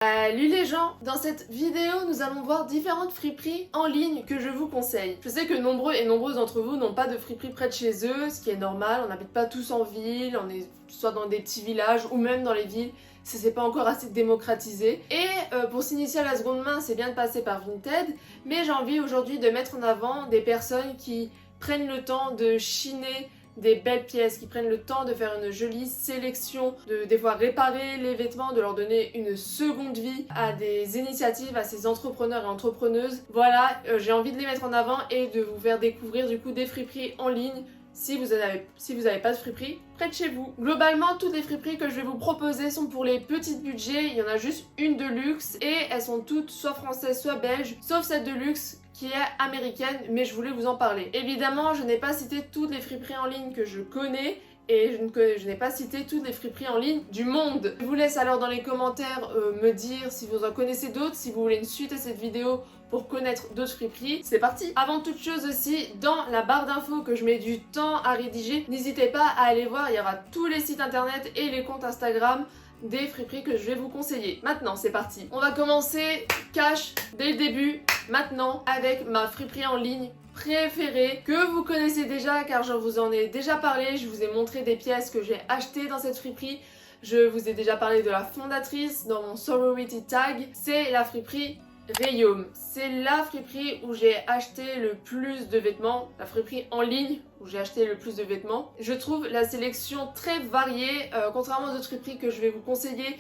Salut les gens! Dans cette vidéo, nous allons voir différentes friperies en ligne que je vous conseille. Je sais que nombreux et nombreuses d'entre vous n'ont pas de friperie près de chez eux, ce qui est normal, on n'habite pas tous en ville, on est soit dans des petits villages ou même dans les villes, c'est pas encore assez démocratisé. Et pour s'initier à la seconde main, c'est bien de passer par Vinted, mais j'ai envie aujourd'hui de mettre en avant des personnes qui prennent le temps de chiner des belles pièces, qui prennent le temps de faire une jolie sélection, de des fois réparer les vêtements, de leur donner une seconde vie à des initiatives, à ces entrepreneurs et entrepreneuses. Voilà, j'ai envie de les mettre en avant et de vous faire découvrir du coup des friperies en ligne si vous avez pas de friperie près de chez vous. Globalement, toutes les friperies que je vais vous proposer sont pour les petits budgets, il y en a juste une de luxe et elles sont toutes soit françaises soit belges, sauf cette de luxe qui est américaine, mais je voulais vous en parler. Évidemment, je n'ai pas cité toutes les friperies en ligne que je connais, et je n'ai pas cité toutes les friperies en ligne du monde. Je vous laisse alors dans les commentaires me dire si vous en connaissez d'autres, si vous voulez une suite à cette vidéo pour connaître d'autres friperies. C'est parti! Avant toute chose aussi, dans la barre d'infos que je mets du temps à rédiger, n'hésitez pas à aller voir, il y aura tous les sites internet et les comptes Instagram des friperies que je vais vous conseiller. Maintenant, c'est parti. On va commencer cash dès le début, maintenant, avec ma friperie en ligne préférée que vous connaissez déjà car je vous en ai déjà parlé. Je vous ai montré des pièces que j'ai achetées dans cette friperie. Je vous ai déjà parlé de la fondatrice dans mon sorority tag. C'est la friperie Rayom. C'est la friperie où j'ai acheté le plus de vêtements, la friperie en ligne où j'ai acheté le plus de vêtements. Je trouve la sélection très variée, contrairement aux autres friperies que je vais vous conseiller.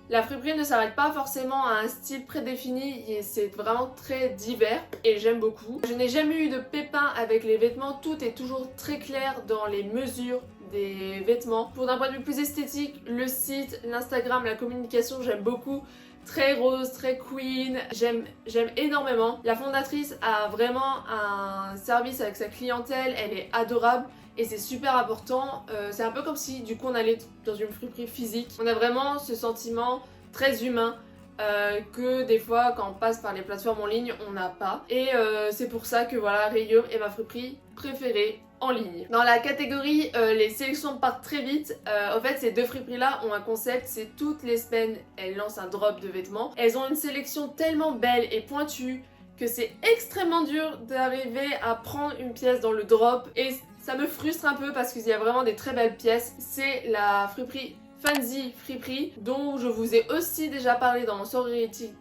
La friperie ne s'arrête pas forcément à un style prédéfini, c'est vraiment très divers et j'aime beaucoup. Je n'ai jamais eu de pépin avec les vêtements, tout est toujours très clair dans les mesures des vêtements. Pour d'un point de vue plus esthétique, le site, l'Instagram, la communication, j'aime beaucoup. Très rose, très queen, j'aime énormément. La fondatrice a vraiment un service avec sa clientèle, elle est adorable et c'est super important. C'est un peu comme si du coup on allait dans une friperie physique. On a vraiment ce sentiment très humain que des fois quand on passe par les plateformes en ligne on n'a pas. Et c'est pour ça que voilà, Rayom est ma friperie préférée en ligne. Dans la catégorie les sélections partent très vite, en fait ces deux friperies là ont un concept, c'est toutes les semaines elles lancent un drop de vêtements. Elles ont une sélection tellement belle et pointue que c'est extrêmement dur d'arriver à prendre une pièce dans le drop et ça me frustre un peu parce qu'il y a vraiment des très belles pièces. C'est la friperie Fancy Friperie dont je vous ai aussi déjà parlé dans mon sorority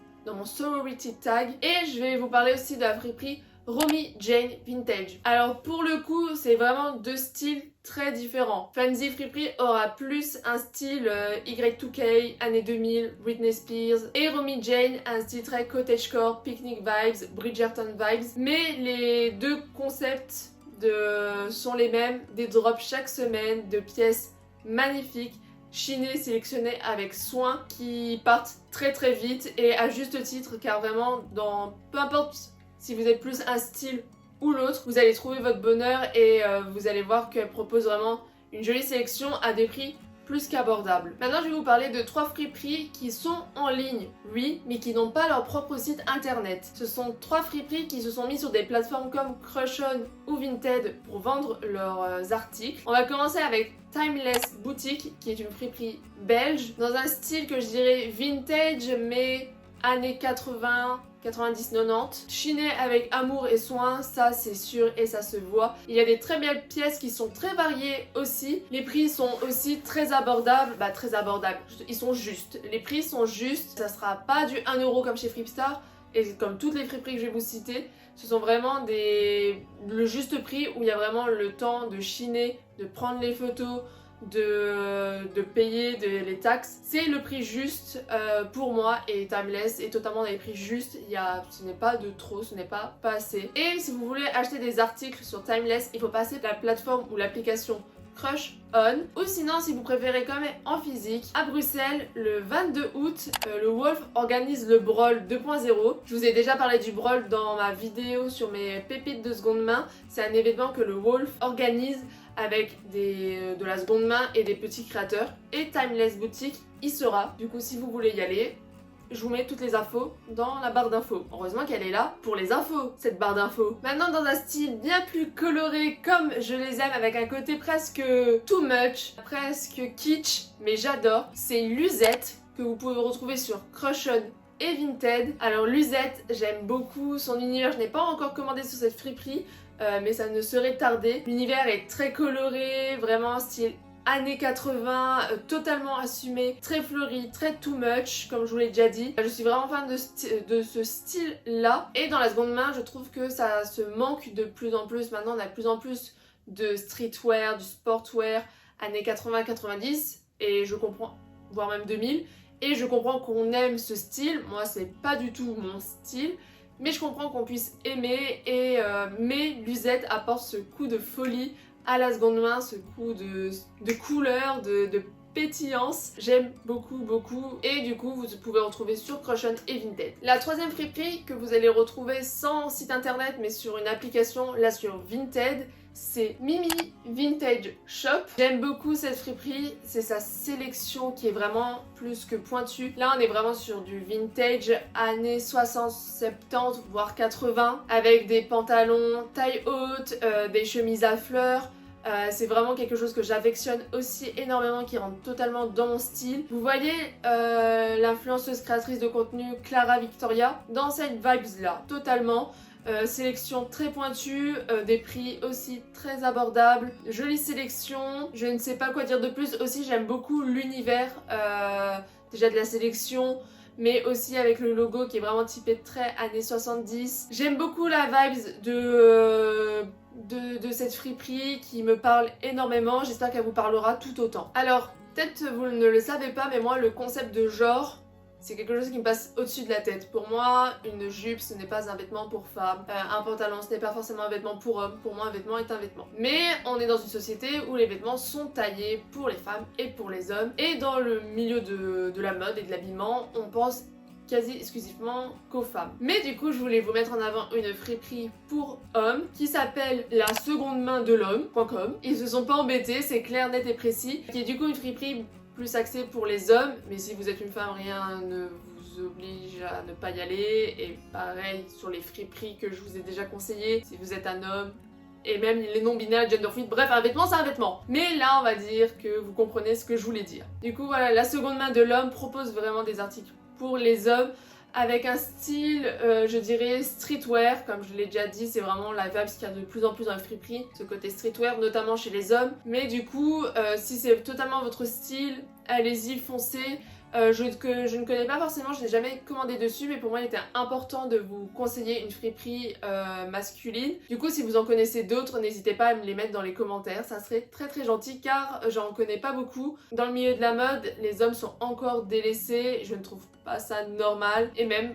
tag et je vais vous parler aussi de la friperie Romy Jane Vintage. Alors pour le coup, c'est vraiment deux styles très différents. Fancy Friperie aura plus un style Y2K, années 2000, Britney Spears, et Romy Jane un style très cottagecore, picnic vibes, Bridgerton vibes. Mais les deux concepts sont les mêmes, des drops chaque semaine, de pièces magnifiques, chinées, sélectionnées avec soin, qui partent très très vite et à juste titre car vraiment peu importe si vous êtes plus un style ou l'autre, vous allez trouver votre bonheur et vous allez voir qu'elle propose vraiment une jolie sélection à des prix plus qu'abordables. Maintenant, je vais vous parler de trois friperies qui sont en ligne, oui, mais qui n'ont pas leur propre site internet. Ce sont trois friperies qui se sont mis sur des plateformes comme Crushon ou Vinted pour vendre leurs articles. On va commencer avec Timeless Boutique, qui est une friperie belge, dans un style que je dirais vintage, mais années 80, 90-90, chiné avec amour et soin, ça c'est sûr et ça se voit. Il y a des très belles pièces qui sont très variées aussi. Les prix sont aussi très abordables, très abordables, ils sont justes. Les prix sont justes, ça sera pas du 1 euro comme chez Fripstar et comme toutes les friperies que je vais vous citer. Ce sont vraiment le juste prix où il y a vraiment le temps de chiner, de prendre les photos, de payer les taxes. C'est le prix juste pour moi et Timeless est totalement dans les prix justes. Ce n'est pas de trop, ce n'est pas assez. Et si vous voulez acheter des articles sur Timeless, il faut passer par la plateforme ou l'application Crush On. Ou sinon, si vous préférez quand même en physique, à Bruxelles, le 22 août, le Wolf organise le Brawl 2.0. Je vous ai déjà parlé du Brawl dans ma vidéo sur mes pépites de seconde main. C'est un événement que le Wolf organise avec de la seconde main et des petits créateurs. Et Timeless Boutique y sera. Du coup, si vous voulez y aller, je vous mets toutes les infos dans la barre d'infos. Heureusement qu'elle est là pour les infos, cette barre d'infos. Maintenant, dans un style bien plus coloré, comme je les aime, avec un côté presque too much, presque kitsch, mais j'adore, c'est Luzette, que vous pouvez retrouver sur Crush On et Vinted. Alors Luzette, j'aime beaucoup son univers, je n'ai pas encore commandé sur cette friperie, mais ça ne serait tardé. L'univers est très coloré, vraiment style années 80, totalement assumé, très fleuri, très too much, comme je vous l'ai déjà dit. Je suis vraiment fan de ce style-là. Et dans la seconde main, je trouve que ça se manque de plus en plus. Maintenant, on a de plus en plus de streetwear, du sportwear, années 80-90, et je comprends, voire même 2000. Et je comprends qu'on aime ce style, moi c'est pas du tout mon style, mais je comprends qu'on puisse aimer, mais Luzette apporte ce coup de folie à la seconde main, ce coup de couleur, de pétillance. J'aime beaucoup et du coup vous pouvez retrouver sur Crush On et Vinted. La troisième friperie que vous allez retrouver sans site internet mais sur une application, là sur Vinted, c'est Mimi Vintage Shop. J'aime beaucoup cette friperie, c'est sa sélection qui est vraiment plus que pointue. Là on est vraiment sur du vintage années 60, 70 voire 80 avec des pantalons taille haute, des chemises à fleurs. C'est vraiment quelque chose que j'affectionne aussi énormément, qui rentre totalement dans mon style. Vous voyez l'influenceuse créatrice de contenu Clara Victoria dans cette vibes là, totalement. Sélection très pointue, des prix aussi très abordables, jolie sélection, je ne sais pas quoi dire de plus. Aussi j'aime beaucoup l'univers déjà de la sélection, mais aussi avec le logo qui est vraiment typé très années 70. J'aime beaucoup la vibes de cette friperie qui me parle énormément, j'espère qu'elle vous parlera tout autant. Alors, peut-être vous ne le savez pas, mais moi le concept de genre, c'est quelque chose qui me passe au-dessus de la tête. Pour moi, une jupe, ce n'est pas un vêtement pour femme. Un pantalon, ce n'est pas forcément un vêtement pour homme. Pour moi, un vêtement est un vêtement. Mais on est dans une société où les vêtements sont taillés pour les femmes et pour les hommes. Et dans le milieu de la mode et de l'habillement, on pense quasi exclusivement qu'aux femmes. Mais du coup, je voulais vous mettre en avant une friperie pour hommes qui s'appelle la seconde main de l'homme.com. Ils se sont pas embêtés, c'est clair, net et précis. Qui est du coup une friperie plus axé pour les hommes, mais si vous êtes une femme, rien ne vous oblige à ne pas y aller. Et pareil sur les friperies que je vous ai déjà conseillé, si vous êtes un homme, et même les non-binaires, gender fluid, bref, un vêtement c'est un vêtement. Mais là on va dire que vous comprenez ce que je voulais dire. Du coup voilà, la seconde main de l'homme propose vraiment des articles pour les hommes, avec un style, je dirais, streetwear, comme je l'ai déjà dit, c'est vraiment la vibe qu'il y a de plus en plus dans les friperies, ce côté streetwear, notamment chez les hommes. Mais du coup, si c'est totalement votre style, allez-y, foncez. Je ne connais pas forcément, je n'ai jamais commandé dessus, mais pour moi il était important de vous conseiller une friperie masculine. Du coup, si vous en connaissez d'autres, n'hésitez pas à me les mettre dans les commentaires, ça serait très gentil, car j'en connais pas beaucoup. Dans le milieu de la mode, les hommes sont encore délaissés, je ne trouve pas ça normal. Et même,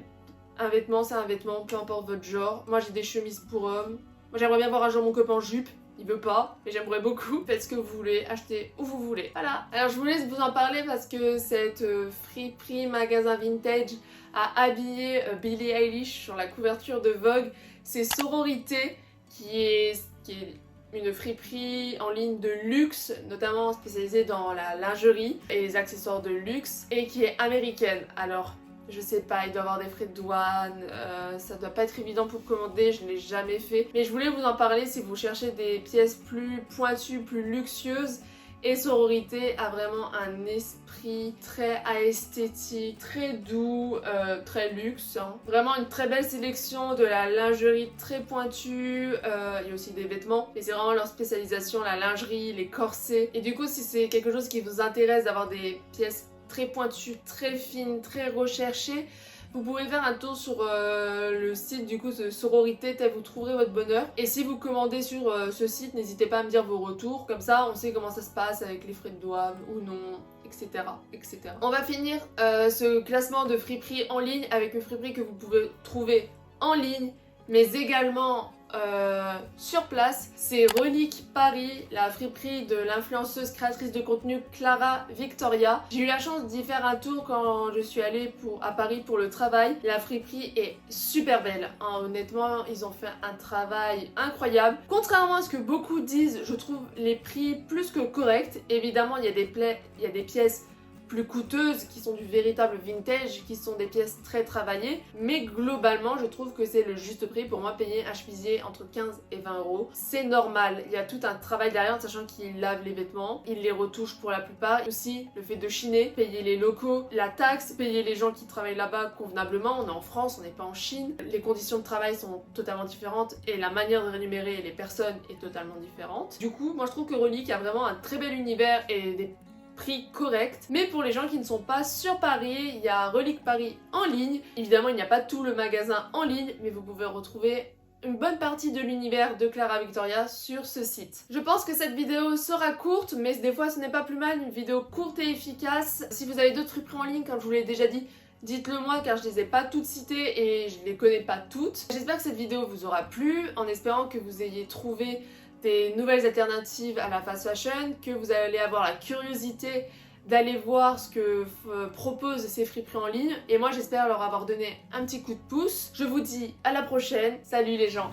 un vêtement c'est un vêtement, peu importe votre genre. Moi j'ai des chemises pour hommes, moi j'aimerais bien voir un jour mon copain en jupe. Il veut pas, mais j'aimerais beaucoup. Faites ce que vous voulez, achetez où vous voulez. Voilà. Alors je voulais vous en parler parce que cette friperie magasin vintage a habillé Billie Eilish sur la couverture de Vogue. C'est Sororité qui est une friperie en ligne de luxe, notamment spécialisée dans la lingerie et les accessoires de luxe, et qui est américaine. Alors je sais pas, il doit y avoir des frais de douane, ça doit pas être évident pour commander, je l'ai jamais fait. Mais je voulais vous en parler si vous cherchez des pièces plus pointues, plus luxueuses. Et Sororité a vraiment un esprit très esthétique, très doux, très luxe. Hein. Vraiment une très belle sélection de la lingerie très pointue. Il y a aussi des vêtements, mais c'est vraiment leur spécialisation, la lingerie, les corsets. Et du coup, si c'est quelque chose qui vous intéresse d'avoir des pièces très pointues, très fines, très recherchées, vous pouvez faire un tour sur le site du coup de Sororité, vous trouverez votre bonheur. Et si vous commandez sur ce site, n'hésitez pas à me dire vos retours, comme ça on sait comment ça se passe avec les frais de douane ou non, etc. etc. On va finir ce classement de friperie en ligne avec une friperie que vous pouvez trouver en ligne, mais également sur place. C'est Relique Paris, la friperie de l'influenceuse créatrice de contenu Clara Victoria. J'ai eu la chance d'y faire un tour quand je suis allée à Paris pour le travail. La friperie est super belle, hein. Honnêtement, ils ont fait un travail incroyable. Contrairement à ce que beaucoup disent, je trouve les prix plus que corrects. Évidemment, il y a des pièces plus coûteuses, qui sont du véritable vintage, qui sont des pièces très travaillées, mais globalement je trouve que c'est le juste prix. Pour moi, payer un chemisier entre 15 et 20 euros, c'est normal. Il y a tout un travail derrière, sachant qu'ils lavent les vêtements, ils les retouchent pour la plupart. Aussi, le fait de chiner, payer les locaux, la taxe, payer les gens qui travaillent là-bas convenablement. On est en France, on n'est pas en Chine. Les conditions de travail sont totalement différentes et la manière de rémunérer les personnes est totalement différente. Du coup, moi je trouve que Relique a vraiment un très bel univers et des prix corrects. Mais pour les gens qui ne sont pas sur Paris, il y a Relique Paris en ligne. Évidemment, il n'y a pas tout le magasin en ligne, mais vous pouvez retrouver une bonne partie de l'univers de Clara Victoria sur ce site. Je pense que cette vidéo sera courte, mais des fois ce n'est pas plus mal, une vidéo courte et efficace. Si vous avez d'autres friperies en ligne, comme je vous l'ai déjà dit, dites-le moi car je les ai pas toutes citées et je les connais pas toutes. J'espère que cette vidéo vous aura plu, en espérant que vous ayez trouvé des nouvelles alternatives à la fast fashion, que vous allez avoir la curiosité d'aller voir ce que proposent ces friperies en ligne. Et moi j'espère leur avoir donné un petit coup de pouce. Je vous dis à la prochaine, salut les gens!